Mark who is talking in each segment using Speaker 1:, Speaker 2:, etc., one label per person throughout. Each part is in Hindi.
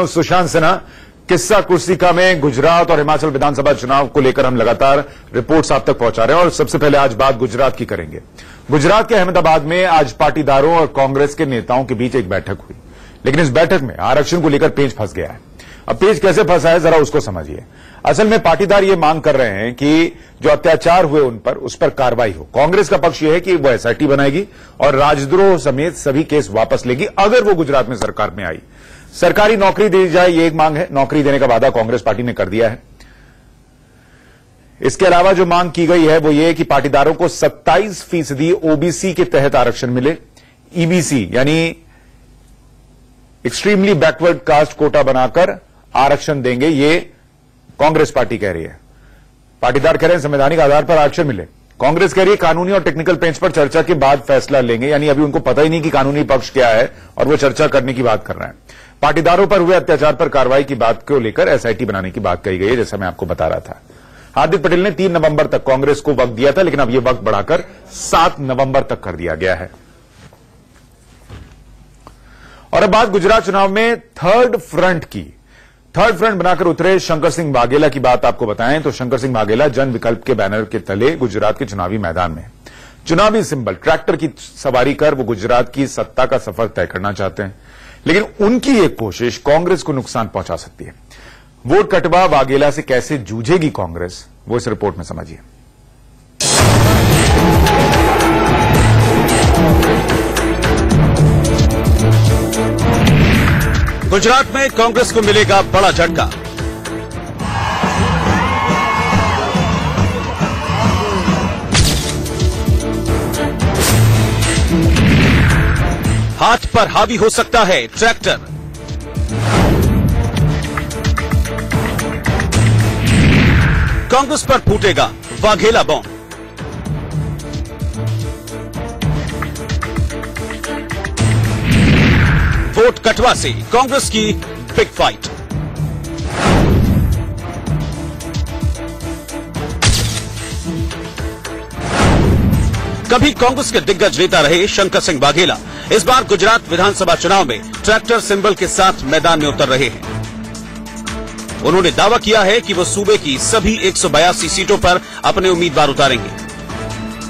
Speaker 1: सुशांत सिन्हा किस्सा कुर्सी का में गुजरात और हिमाचल विधानसभा चुनाव को लेकर हम लगातार रिपोर्ट्स आप तक पहुंचा रहे हैं और सबसे पहले आज बात गुजरात की करेंगे। गुजरात के अहमदाबाद में आज पाटीदारों और कांग्रेस के नेताओं के बीच एक बैठक हुई, लेकिन इस बैठक में आरक्षण को लेकर पेंच फंस गया है। अब पेंच कैसे फंसा है जरा उसको समझिए। असल में पाटीदार ये मांग कर रहे हैं कि जो अत्याचार हुए उन पर उस पर कार्रवाई हो। कांग्रेस का पक्ष यह है कि वो एसआईटी बनाएगी और राजद्रोह समेत सभी केस वापस लेगी अगर वो गुजरात में सरकार में आई। सरकारी नौकरी दी जाए ये एक मांग है। नौकरी देने का वादा कांग्रेस पार्टी ने कर दिया है। इसके अलावा जो मांग की गई है वो ये कि पाटीदारों को 27% ओबीसी के तहत आरक्षण मिले। ईबीसी यानी एक्सट्रीमली बैकवर्ड कास्ट कोटा बनाकर आरक्षण देंगे, ये कांग्रेस पार्टी कह रही है। पाटीदार कह रहे हैं संवैधानिक आधार पर आरक्षण मिले। कांग्रेस कह रही है कानूनी और टेक्निकल बेंच पर चर्चा के बाद फैसला लेंगे, यानी अभी उनको पता ही नहीं कि कानूनी पक्ष क्या है और वो चर्चा करने की बात कर रहे हैं। पाटीदारों पर हुए अत्याचार पर कार्रवाई की बात को लेकर एसआईटी बनाने की बात कही गई है, जैसा मैं आपको बता रहा था। हार्दिक पटेल ने 3 नवंबर तक कांग्रेस को वक्त दिया था, लेकिन अब यह वक्त बढ़ाकर 7 नवंबर तक कर दिया गया है। और अब बात गुजरात चुनाव में थर्ड फ्रंट की। थर्ड फ्रंट बनाकर उतरे शंकर सिंह वाघेला की बात आपको बताएं तो शंकर सिंह वाघेला जन विकल्प के बैनर के तले गुजरात के चुनावी मैदान में चुनावी सिंबल ट्रैक्टर की सवारी कर वो गुजरात की सत्ता का सफर तय करना चाहते हैं, लेकिन उनकी एक कोशिश कांग्रेस को नुकसान पहुंचा सकती है। वोट कटवा वाघेला से कैसे जूझेगी कांग्रेस, वो इस रिपोर्ट में समझिए।
Speaker 2: गुजरात में कांग्रेस को मिलेगा बड़ा झटका। हाथ पर हावी हो सकता है ट्रैक्टर। कांग्रेस पर फूटेगा वाघेला बॉम्ब। वोट कटवा से कांग्रेस की बिग फाइट। कभी कांग्रेस के दिग्गज नेता रहे शंकर सिंह वाघेला इस बार गुजरात विधानसभा चुनाव में ट्रैक्टर सिंबल के साथ मैदान में उतर रहे हैं। उन्होंने दावा किया है कि वो सूबे की सभी 182 सीटों पर अपने उम्मीदवार उतारेंगे।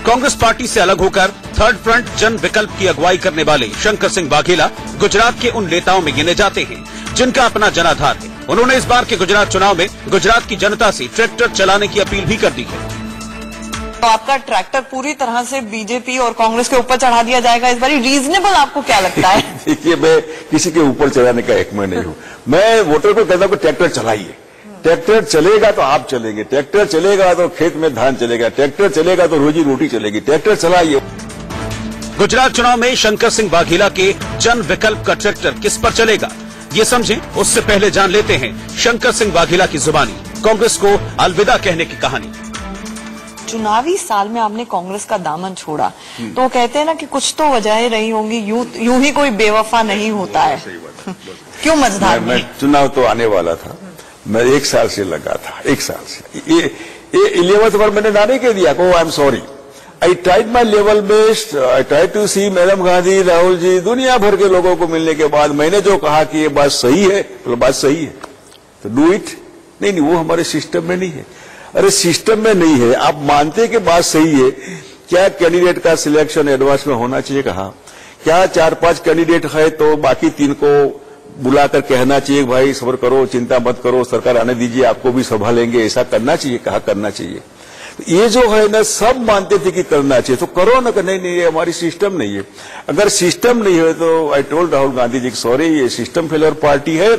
Speaker 2: कांग्रेस पार्टी से अलग होकर थर्ड फ्रंट जन विकल्प की अगुवाई करने वाले शंकर सिंह वाघेला गुजरात के उन नेताओं में गिने जाते हैं जिनका अपना जनाधार है। उन्होंने इस बार के गुजरात चुनाव में गुजरात की जनता से ट्रैक्टर चलाने की अपील भी कर दी है।
Speaker 3: तो आपका ट्रैक्टर पूरी तरह से बीजेपी और कांग्रेस के ऊपर चढ़ा दिया जाएगा इस बार, रीजनेबल आपको क्या लगता है?
Speaker 4: देखिए, मैं किसी के ऊपर चढ़ाने का एक मैं नहीं हूं। मैं वोटर को कहता हूं कि ट्रैक्टर चलाइए। ट्रैक्टर चलेगा तो आप चलेंगे, ट्रैक्टर चलेगा तो खेत में धान चलेगा, ट्रैक्टर चलेगा तो रोजी रोटी चलेगी। ट्रैक्टर चलाइए।
Speaker 2: गुजरात चुनाव में शंकर सिंह वाघेला के जन विकल्प का ट्रैक्टर किस पर चलेगा, ये समझें। उससे पहले जान लेते हैं शंकर सिंह वाघेला की जुबानी कांग्रेस को अलविदा कहने की कहानी।
Speaker 3: चुनावी साल में आपने कांग्रेस का दामन छोड़ा, तो कहते हैं ना कि कुछ तो वजहें रही होंगी, यूं ही कोई बेवफा नहीं होता है। क्यों मझधार में?
Speaker 4: चुनाव तो आने वाला था, मैं 1 साल से लगा था, 1 साल से। ये 11th बार मैंने ना नहीं कह दिया को I am sorry. I tried my level best. I try to see madam Gandhi, Rahul ji, दुनिया भर के लोगों को मिलने के बाद मैंने जो कहा कि ये बात सही है, तो बात सही है तो डू इट। नहीं, वो हमारे सिस्टम में नहीं है। अरे सिस्टम में नहीं है, आप मानते कि बात सही है। क्या कैंडिडेट का सिलेक्शन एडवांस में होना चाहिए? कहा क्या 4-5 कैंडिडेट है तो बाकी 3 को बुलाकर कहना चाहिए भाई सब्र करो, चिंता मत करो, सरकार आने दीजिए, आपको भी संभालेंगे, ऐसा करना चाहिए? कहा करना चाहिए। ये जो है ना, सब मानते थे कि करना चाहिए तो करो ना। नहीं, ये हमारी सिस्टम नहीं है। अगर सिस्टम नहीं है तो I told Rahul Gandhi ji sorry, ये सिस्टम फेलियर पार्टी है,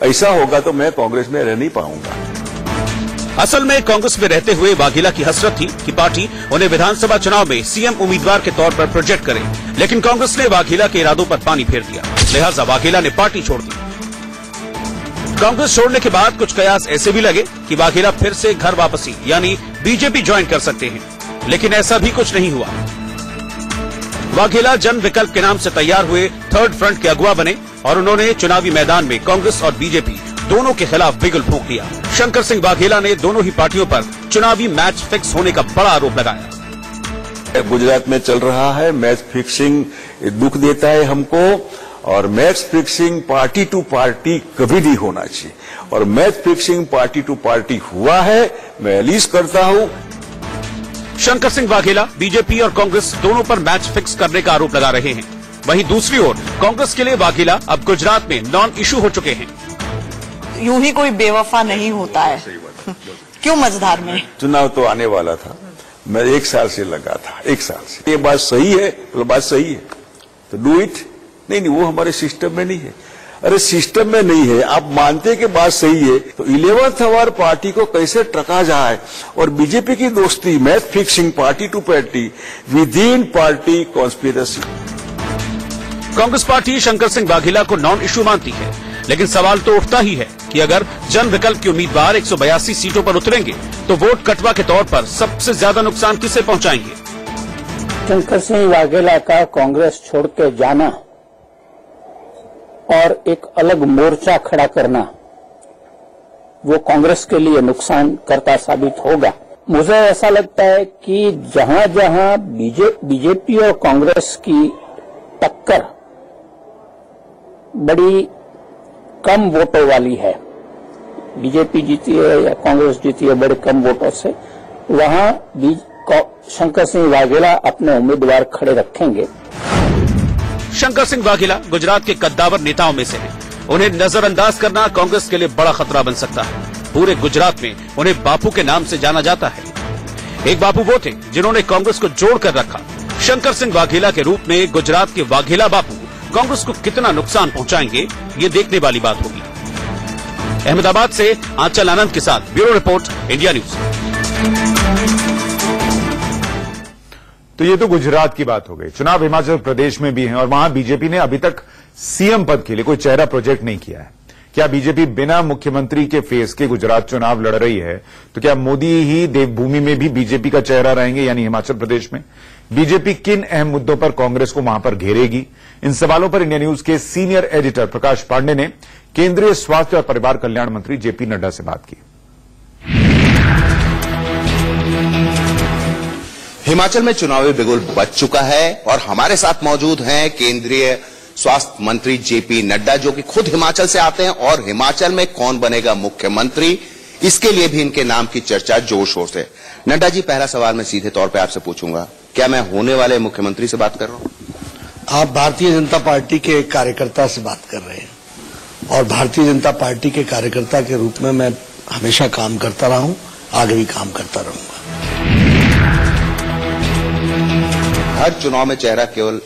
Speaker 4: ऐसा होगा तो मैं कांग्रेस में रह नहीं पाऊंगा।
Speaker 2: असल में कांग्रेस में रहते हुए वाघेला की हसरत थी कि पार्टी उन्हें विधानसभा चुनाव में सीएम उम्मीदवार के तौर पर प्रोजेक्ट करे, लेकिन कांग्रेस ने वाघेला के इरादों पर पानी फेर दिया, लिहाजा वाघेला ने पार्टी छोड़ दी। कांग्रेस छोड़ने के बाद कुछ कयास ऐसे भी लगे कि वाघेला फिर से घर वापसी यानी बीजेपी ज्वाइन कर सकते हैं, लेकिन ऐसा भी कुछ नहीं हुआ। वाघेला जन विकल्प के नाम से तैयार हुए थर्ड फ्रंट के अगुवा बने और उन्होंने चुनावी मैदान में कांग्रेस और बीजेपी दोनों के खिलाफ बिगुल फूंक दिया। शंकर सिंह वाघेला ने दोनों ही पार्टियों पर चुनावी मैच फिक्स होने का बड़ा आरोप लगाया।
Speaker 4: गुजरात में चल रहा है मैच फिक्सिंग, दुख देता है हमको और match fixing party to party कभी नहीं होना चाहिए, और match fixing party to party हुआ है, मैं रिलीज करता हूं।
Speaker 2: शंकर सिंह वाघेला बीजेपी और कांग्रेस दोनों पर मैच फिक्स करने का आरोप लगा रहे हैं। वहीं दूसरी ओर कांग्रेस के लिए वाघेला अब गुजरात में नॉन इशू हो चुके हैं।
Speaker 3: यूं ही कोई बेवफा नहीं होता है। क्यों मझधार में?
Speaker 4: चुनाव तो आने वाला था, मैं 1 साल से लगा था, 1 साल से। ये बात सही है, तो बात सही है तो डू इट। नहीं, वो हमारे सिस्टम में नहीं है। अरे सिस्टम में नहीं है, आप मानते कि बात सही है, तो 11th आवर पार्टी को कैसे टका जाए। और बीजेपी की दोस्ती match fixing party to party within party conspiracy.
Speaker 2: Congress party Shankar Singh Vaghela को नॉन इशू मानती है, लेकिन सवाल तो उठता ही है कि अगर जन विकल्प के उम्मीदवार 182 सीटों पर उतरेंगे तो वोट कटवा के तौर पर सबसे ज्यादा नुकसान किसे पहुंचाएंगे?
Speaker 5: शंकर सिंह वाघेला का कांग्रेस छोड़ के जाना और एक अलग मोर्चा खड़ा करना वो कांग्रेस के लिए नुकसान करता साबित होगा। मुझे ऐसा लगता है कि जहां जहां बीजेपी और कांग्रेस की टक्कर बड़ी कम वोटों वाली है, बीजेपी जीती है या कांग्रेस जीती है बड़े कम वोटों से, वहां शंकर सिंह वाघेला अपने उम्मीदवार खड़े रखेंगे।
Speaker 2: शंकर सिंह वाघेला गुजरात के कद्दावर नेताओं में से हैं। उन्हें नजरअंदाज करना कांग्रेस के लिए बड़ा खतरा बन सकता है। पूरे गुजरात में उन्हें बापू के नाम से जाना जाता है। एक बापू वो थे जिन्होंने कांग्रेस को जोड़कर रखा। शंकर सिंह वाघेला के रूप में गुजरात के वाघेला बापू कांग्रेस को कितना नुकसान पहुंचाएंगे, ये देखने वाली बात होगी। अहमदाबाद से आंचल आनंद के साथ ब्यूरो रिपोर्ट, इंडिया न्यूज।
Speaker 1: तो ये तो गुजरात की बात हो गई। चुनाव हिमाचल प्रदेश में भी हैं और वहां बीजेपी ने अभी तक सीएम पद के लिए कोई चेहरा प्रोजेक्ट नहीं किया है। क्या बीजेपी बिना मुख्यमंत्री के फेस के गुजरात चुनाव लड़ रही है, तो क्या मोदी ही देवभूमि में भी बीजेपी का चेहरा रहेंगे, यानी हिमाचल प्रदेश में? बीजेपी किन अहम मुद्दों पर कांग्रेस को वहां पर घेरेगी? इन सवालों पर इंडिया न्यूज के सीनियर एडिटर प्रकाश पांडे ने केंद्रीय स्वास्थ्य और परिवार कल्याण मंत्री जेपी नड्डा से बात की।
Speaker 6: हिमाचल में चुनावी बिगुल बज चुका है और हमारे साथ मौजूद हैं केंद्रीय स्वास्थ्य मंत्री जेपी नड्डा, जो कि खुद हिमाचल से आते हैं, और हिमाचल में कौन बनेगा मुख्यमंत्री, इसके लिए भी इनके नाम की चर्चा जोर शोर से। नड्डा जी, पहला सवाल मैं सीधे तौर पे आपसे पूछूंगा, क्या मैं होने वाले मुख्यमंत्री से बात कर रहा हूं?
Speaker 7: आप भारतीय जनता पार्टी के कार्यकर्ता से बात कर रहे हैं, और भारतीय जनता पार्टी के कार्यकर्ता के रूप में मैं हमेशा काम करता रहा हूं, आगे भी काम करता रहूंगा।
Speaker 6: हर चुनाव में चेहरा केवल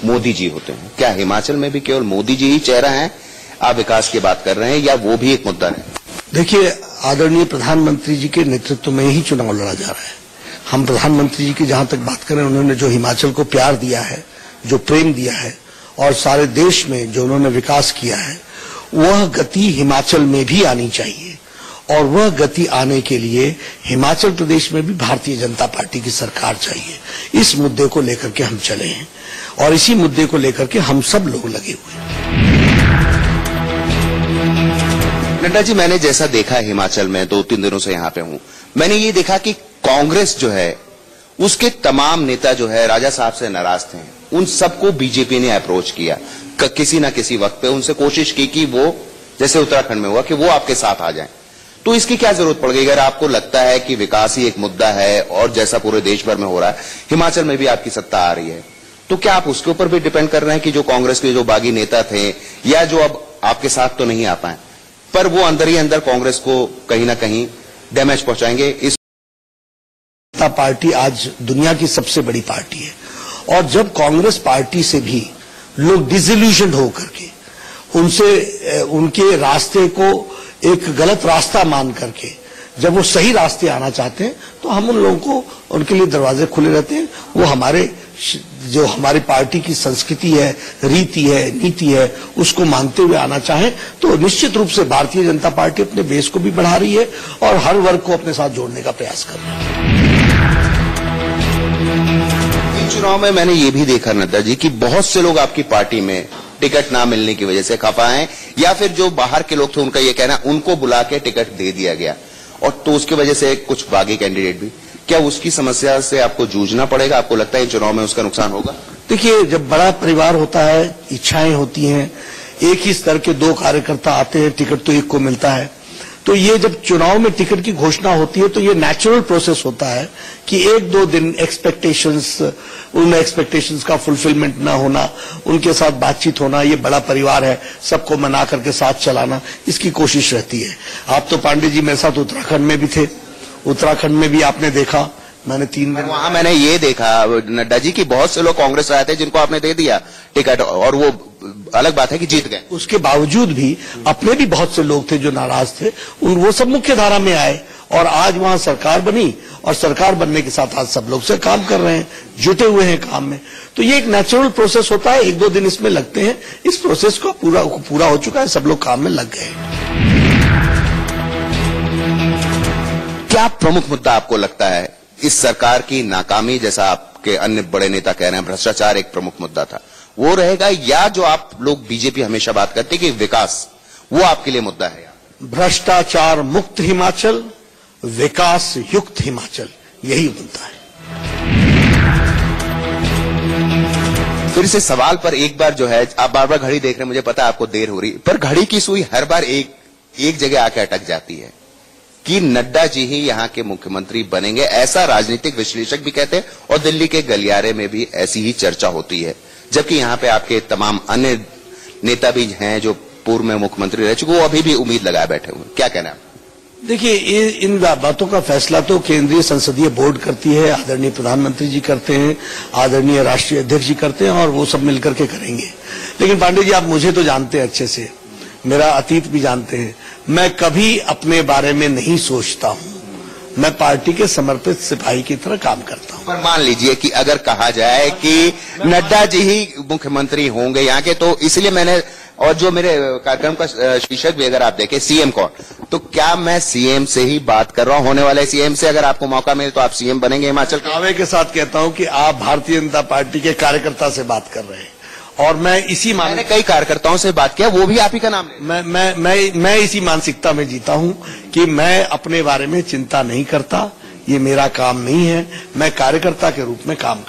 Speaker 6: मोदी जी होते हैं, क्या हिमाचल में भी केवल मोदी जी ही चेहरा है? आप विकास की बात कर रहे हैं या वो भी एक मुद्दा है?
Speaker 7: देखिए, आदरणीय प्रधानमंत्री जी के नेतृत्व में ही चुनाव लड़ा जा रहा है। हम प्रधानमंत्री जी की जहां तक बात करें, उन्होंने जो हिमाचल को प्यार दिया है, जो प्रेम दिया है, और सारे देश में जो उन्होंने विकास किया है, वह गति हिमाचल में भी आनी चाहिए। और वह गति आने के लिए हिमाचल प्रदेश में भी भारतीय जनता पार्टी की सरकार चाहिए। इस मुद्दे को लेकर के हम चले हैं और इसी मुद्दे को लेकर के हम सब लोग लगे हुए हैं।
Speaker 6: नड्डा जी, मैंने जैसा देखा हिमाचल में 2-3 दिनों से यहां पे हूं, मैंने ये देखा कि कांग्रेस जो है उसके तमाम नेता जो है राजा साहब से नाराज थे। उन सबको बीजेपी ने अप्रोच किया, किसी ना किसी वक्त पे उनसे कोशिश की कि वो, जैसे उत्तराखंड में हुआ, कि वो आपके साथ आ जाएं। तो इसकी क्या जरूरत पड़ गई? अगर आपको लगता है कि विकास ही एक मुद्दा है और जैसा पूरे देश भर में हो रहा है, हिमाचल में भी आपकी सत्ता आ रही है, तो क्या आप उसके ऊपर भी डिपेंड कर रहे हैं कि जो कांग्रेस के जो बागी नेता थे या जो अब आपके साथ तो नहीं आ पाए, पर वो अंदर ही अंदर कांग्रेस को कहीं ना कहीं डैमेज पहुंचाएंगे? इस
Speaker 7: पार्टी आज दुनिया की सबसे बड़ी पार्टी है, और जब कांग्रेस पार्टी से भी लोग डिसइल्यूजन होकर के उनसे उनके रास्ते को एक गलत रास्ता मान करके जब वो सही रास्ते आना चाहते हैं, तो हम उन लोगों को, उनके लिए दरवाजे खुले रहते हैं। वो जो हमारी पार्टी की संस्कृति है, रीति है, नीति है, उसको मानते हुए आना चाहें, तो निश्चित रूप से भारतीय जनता पार्टी अपने बेस को भी बढ़ा रही है और हर वर्ग को अपने साथ जोड़ने का प्रयास कर रही है।
Speaker 6: इन चुनाव में मैंने ये भी देखा नड्डा जी कि बहुत से लोग आपकी पार्टी में टिकट ना मिलने की वजह से खफा हैं, या फिर जो बाहर के लोग थे उनका ये कहना उनको बुला के टिकट दे दिया गया, और तो उसकी वजह से कुछ बागी कैंडिडेट भी। क्या उसकी समस्या से आपको जूझना पड़ेगा? आपको लगता है चुनाव में उसका नुकसान होगा?
Speaker 7: देखिए, जब बड़ा परिवार होता है, इच्छाएं होती हैं, एक ही स्तर के दो कार्यकर्ता आते हैं, टिकट तो एक को मिलता है, तो ये जब चुनाव में टिकट की घोषणा होती है तो ये नेचुरल प्रोसेस होता है कि एक दो दिन उन एक्सपेक्टेशंस का फुलफिलमेंट ना होना, उनके साथ बातचीत होना, ये बड़ा परिवार है, सबको मना करके साथ चलाना, इसकी कोशिश रहती है। आप तो पांडे जी मेरे साथ उत्तराखंड में भी थे, उत्तराखंड में भी आपने देखा, मैंने 3 दिन
Speaker 6: वहां मैंने ये देखा नड्डा जी की बहुत से लोग कांग्रेस आए थे जिनको आपने दे दिया टिकट, और वो अलग बात है कि जीत गए।
Speaker 7: उसके बावजूद भी अपने भी बहुत से लोग थे जो नाराज थे, वो सब मुख्य धारा में आए और आज वहां सरकार बनी, और सरकार बनने के साथ आज सब लोग से काम कर रहे हैं, जुटे हुए हैं काम में। तो ये एक नेचुरल प्रोसेस होता है, एक दो दिन इसमें लगते हैं, इस प्रोसेस को पूरा हो चुका है, सब लोग काम में लग गए।
Speaker 6: क्या प्रमुख मुद्दा आपको लगता है इस सरकार की नाकामी, जैसा आपके अन्य बड़े नेता कह रहे हैं भ्रष्टाचार एक प्रमुख मुद्दा था, वो रहेगा, या जो आप लोग बीजेपी हमेशा बात करते हैं कि विकास, वो आपके लिए मुद्दा है?
Speaker 7: भ्रष्टाचार मुक्त हिमाचल, विकास युक्त हिमाचल, यही मुद्दा है।
Speaker 6: फिर से सवाल पर एक बार जो है, आप बार बार घड़ी देख रहे हैं, मुझे पता है आपको देर हो रही, पर घड़ी की सुई हर बार एक जगह आके अटक जाती है कि नड्डा जी ही यहाँ के मुख्यमंत्री बनेंगे, ऐसा राजनीतिक विश्लेषक भी कहते हैं, और दिल्ली के गलियारे में भी ऐसी ही चर्चा होती है, जबकि यहाँ पे आपके तमाम अन्य नेता भी हैं जो पूर्व में मुख्यमंत्री रह चुके, वो अभी भी उम्मीद लगाए बैठे हुए। क्या कहना है?
Speaker 7: देखिए, इन बातों का फैसला तो केंद्रीय संसदीय बोर्ड करती है, आदरणीय प्रधानमंत्री जी करते हैं, आदरणीय राष्ट्रीय अध्यक्ष जी करते हैं, और वो सब मिलकर के करेंगे। लेकिन पांडे जी, आप मुझे तो जानते हैं अच्छे से, मेरा अतीत भी जानते हैं, मैं कभी अपने बारे में नहीं सोचता हूं, मैं पार्टी के समर्पित सिपाही की तरह काम करता हूं।
Speaker 6: पर मान लीजिए कि अगर कहा जाए कि नड्डा जी ही मुख्यमंत्री होंगे यहाँ के, तो इसलिए मैंने, और जो मेरे कार्यक्रम का शीर्षक भी अगर आप देखें, सीएम कौन, तो क्या मैं सीएम से ही बात कर रहा हूं, होने वाले सीएम से? अगर आपको मौका मिले तो आप सीएम बनेंगे हिमाचल के?
Speaker 7: दावे के साथ कहता हूं कि आप भारतीय जनता पार्टी के कार्यकर्ता से बात कर रहे हैं, और मैं इसी
Speaker 6: मैंने कई कार्यकर्ताओं से बात किया, वो भी आप ही का नाम ले।
Speaker 7: मैं इसी मानसिकता में जीता हूं कि मैं अपने बारे में चिंता नहीं करता, ये मेरा काम नहीं है, मैं कार्यकर्ता के रूप में काम करता हूं।